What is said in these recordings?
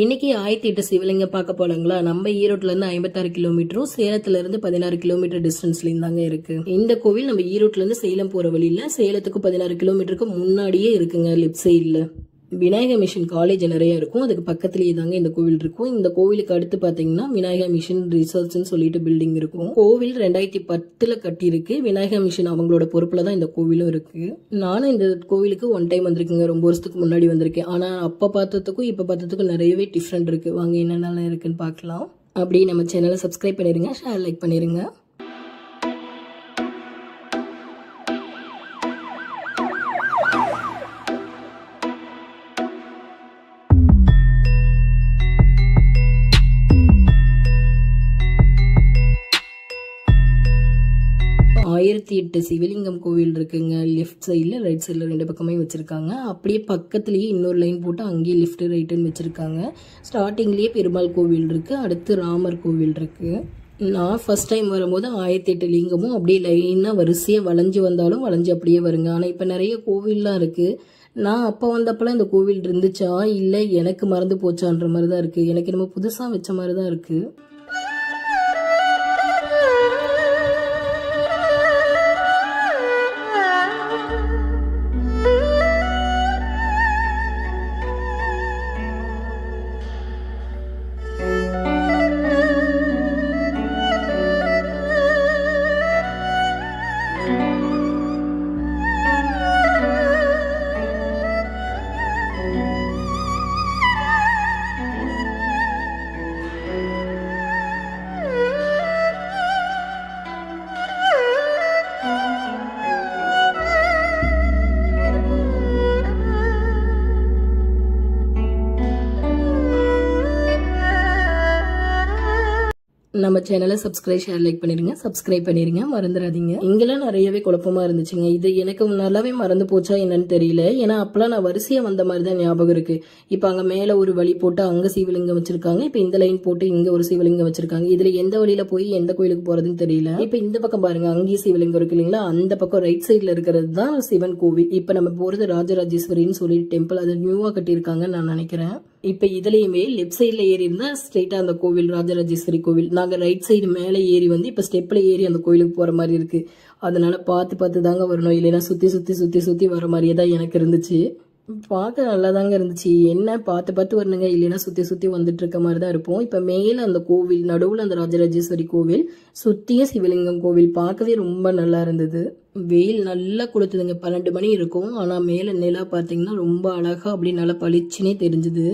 இன்னைக்கு 1008 சிவலிங்கம் பார்க்க போலாங்களா. நம்ம ஈரோட்ல இருந்து 56 கிலோமீட்டரும் சேலத்துல இருந்து 16 கிலோமீட்டர் டிஸ்டன்ஸ்ல இருந்தாங்க இருக்கு. இந்த கோவில் நம்ம ஈரோட்ல இருந்து சேலம் போற வழியில சேலத்துக்கு 16 கிலோமீட்டருக்கு முன்னாடியே இருக்குங்க. லெப்ட் சைட்ல விநாயகா மிஷன் காலேஜ் நிறைய இருக்கும். அதுக்கு பக்கத்துலயே தாங்க இந்த கோவில் இருக்கும். இந்த கோவிலுக்கு அடுத்து பாத்தீங்கன்னா விநாயகா மிஷன் ரிசர்ச்னு சொல்லிட்டு பில்டிங் இருக்கும். கோவில் 2010 கட்டியிருக்கு. விநாயகா மிஷன் அவங்களோட பொறுப்புல தான் இந்த கோவிலும் இருக்கு. நானும் இந்த கோவிலுக்கு ஒன் டைம் வந்திருக்குங்க. ரொம்ப வருஷத்துக்கு முன்னாடி வந்திருக்கேன். ஆனா அப்ப பார்த்ததுக்கும் இப்ப பார்த்ததுக்கும் நிறையவே டிஃப்ரெண்ட் இருக்கு. வாங்க என்னென்னலாம் இருக்குன்னு பார்க்கலாம். அப்படி நம்ம சேனலை சப்ஸ்கிரைப் பண்ணிருங்க, ஷேர் லைக் பண்ணிருங்க. ஆயிரத்தி 8 சிவலிங்கம் கோவில் இருக்குங்க. லெஃப்ட் சைட்ல ரைட் சைட்ல ரெண்டு பக்கமே வச்சிருக்காங்க. அப்படியே பக்கத்துலயே இன்னொரு லைன் போட்டு அங்கேயே லெஃப்ட் ரைட்டுன்னு வச்சிருக்காங்க. ஸ்டார்டிங்லயே பெருமாள் கோவில் இருக்கு, அடுத்து ராமர் கோவில் இருக்கு. நான் ஃபர்ஸ்ட் டைம் வரும்போது 1008 லிங்கமும் அப்படியே லைனா வரிசையா வளைஞ்சு வந்தாலும் வளைஞ்சு அப்படியே வருங்க. ஆனா இப்ப நிறைய கோவில்லாம் இருக்கு. நான் அப்ப வந்தப்பெல்லாம் இந்த கோவில் இருந்துச்சா இல்ல எனக்கு மறந்து போச்சான்ற மாதிரிதான் இருக்கு. எனக்கு நம்ம புதுசா வச்ச மாதிரிதான் இருக்கு. நம்ம சேனலை சப்ஸ்கிரைப் ஷேர் லைக் பண்ணிருங்க மறந்துடாதீங்க. இங்கெல்லாம் நிறையவே குழப்பமா இருந்துச்சுங்க. இது எனக்கு நல்லாவே மறந்து போச்சா என்னன்னு தெரியல. ஏன்னா அப்பெல்லாம் நான் வரிசையா வந்த மாதிரி தான் ஞாபகம் இருக்கு. இப்ப அங்க மேல ஒரு வழி போட்டு அங்க சிவலிங்கம் வச்சிருக்காங்க. இப்ப இந்த லைன் போட்டு இங்க ஒரு சிவலிங்கம் வச்சிருக்காங்க. இதுல எந்த வழியில போய் எந்த கோயிலுக்கு போறதுன்னு தெரியல. இப்ப இந்த பக்கம் பாருங்க, அங்கேயும் சிவலிங்கம் இருக்கு இல்லைங்களா. அந்த பக்கம் ரைட் சைட்ல இருக்கிறது தான் சிவன் கோவில். இப்ப நம்ம போறது ராஜராஜேஸ்வரின்னு சொல்லி டெம்பிள். அது நியூவா கட்டியிருக்காங்கன்னு நான் நினைக்கிறேன். இப்ப இதுலயுமே லெப்ட் சைட்ல ஏறி இருந்தா ஸ்ட்ரெயிட்டா அந்த கோவில் ராஜராஜேஸ்வரி கோவில். நாங்க ரைட் சைடு மேல ஏறி வந்து இப்ப ஸ்டெப்ல ஏறி அந்த கோயிலுக்கு போற மாதிரி இருக்கு. அதனால பார்த்து தாங்க வரணும். இல்லைன்னா சுத்தி வர மாதிரியே தான் எனக்கு இருந்துச்சு. பார்க்க நல்லா தாங்க இருந்துச்சு. என்ன பார்த்து வரணுங்க. இல்லைன்னா சுத்தி வந்துட்டு இருக்க மாதிரி தான் இருப்போம். இப்ப மேல அந்த கோவில் நடுவுல அந்த ராஜராஜேஸ்வரி கோவில், சுத்திய சிவலிங்கம் கோவில் பார்க்கவே ரொம்ப நல்லா இருந்தது. வெயில் நல்லா கொடுத்ததுங்க. 12 மணி இருக்கும். ஆனா மேல நிலா பாத்தீங்கன்னா ரொம்ப அழகா அப்படி நல்லா பளிச்சுனே தெரிஞ்சுது.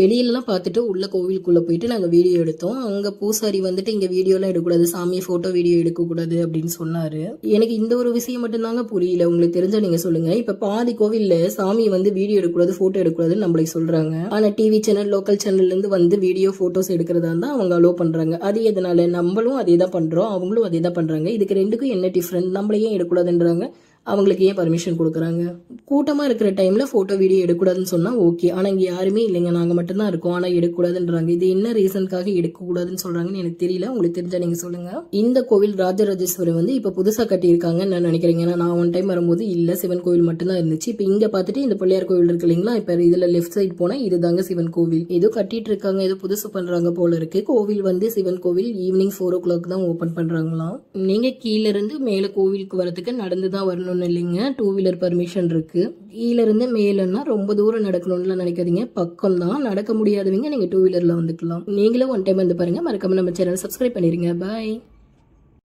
வெளியிலலாம் பார்த்துட்டு உள்ள கோவிலுக்குள்ள போயிட்டு நாங்க வீடியோ எடுத்தோம். அங்க பூசாரி வந்துட்டு இங்க வீடியோ எல்லாம் எடுக்கக்கூடாது, சாமியை போட்டோ வீடியோ எடுக்கக்கூடாது அப்படின்னு சொன்னாரு. எனக்கு இந்த ஒரு விஷயம் மட்டும் தாங்க புரியல. உங்களுக்கு தெரிஞ்சா நீங்க சொல்லுங்க. இப்ப பாதி கோவில்ல சாமி வந்து வீடியோ எடுக்கக்கூடாது, போட்டோ எடுக்கக்கூடாதுன்னு நம்மளை சொல்றாங்க. ஆனா டிவி சேனல் லோக்கல் சேனல்ல இருந்து வந்து வீடியோ போட்டோஸ் எடுக்கிறதா இருந்தா அவங்க அலோ பண்றாங்க. அது எதனால? நம்மளும் அதே தான் பண்றோம், அவங்களும் அதே தான் பண்றாங்க. இதுக்கு ரெண்டுக்கும் என்ன டிஃபரெண்ட்? நம்மளே ஏன் எடுக்கக்கூடாதுன்றாங்க, அவங்களுக்கு ஏன் பர்மிஷன் கொடுக்குறாங்க? கூட்டமா இருக்கிற டைம்ல போட்டோ வீடியோ எடுக்கக்கூடாதுன்னு சொன்னா ஓகே. ஆனா இங்க யாருமே இல்லைங்க, நாங்க மட்டும்தான் இருக்கோம். ஆனா எடுக்கக்கூடாதுன்றாங்க. இது என்ன ரீசனுக்காக எடுக்கக்கூடாதுன்னு சொல்றாங்கன்னு எனக்கு தெரியல. உங்களுக்கு தெரிஞ்சா நீங்க சொல்லுங்க. இந்த கோவில் ராஜராஜேஸ்வரி வந்து இப்ப புதுசா கட்டியிருக்காங்கன்னு நான் நினைக்கிறேங்க. நான் ஒன் டைம் வரும்போது இல்ல, சிவன் கோவில் மட்டும்தான் இருந்துச்சு. இப்ப இங்க பாத்துட்டு இந்த பிள்ளையார் கோவில் இருக்கு இல்லைங்களா. இப்ப இதுல லெஃப்ட் சைடு போனா இதுதாங்க சிவன் கோவில். ஏதோ கட்டிட்டு இருக்காங்க, ஏதோ புதுசு பண்றாங்க போல இருக்கு. கோவில் வந்து சிவன் கோவில் ஈவினிங் 4 o'clock தான் ஓபன் பண்றாங்களாம். நீங்க கீழ இருந்து மேல கோவிலுக்கு வரதுக்கு நடந்துதான் வரணும் இல்லைங்க. 2 வீலர் பர்மிஷன் இருக்கு. கீழ இருந்து மேலன்னா ரொம்ப தூரம் நடக்கணும்னு நினைக்காதீங்க, பக்கம் தான். நடக்க முடியாதவங்க நீங்க 2 வீலர்ல வந்துக்கலாம். நீங்களும் ஒன் டைம் வந்து பாருங்க. மறக்காம நம்ம சேனல் சப்ஸ்கிரைப் பண்ணிருங்க. பாய்.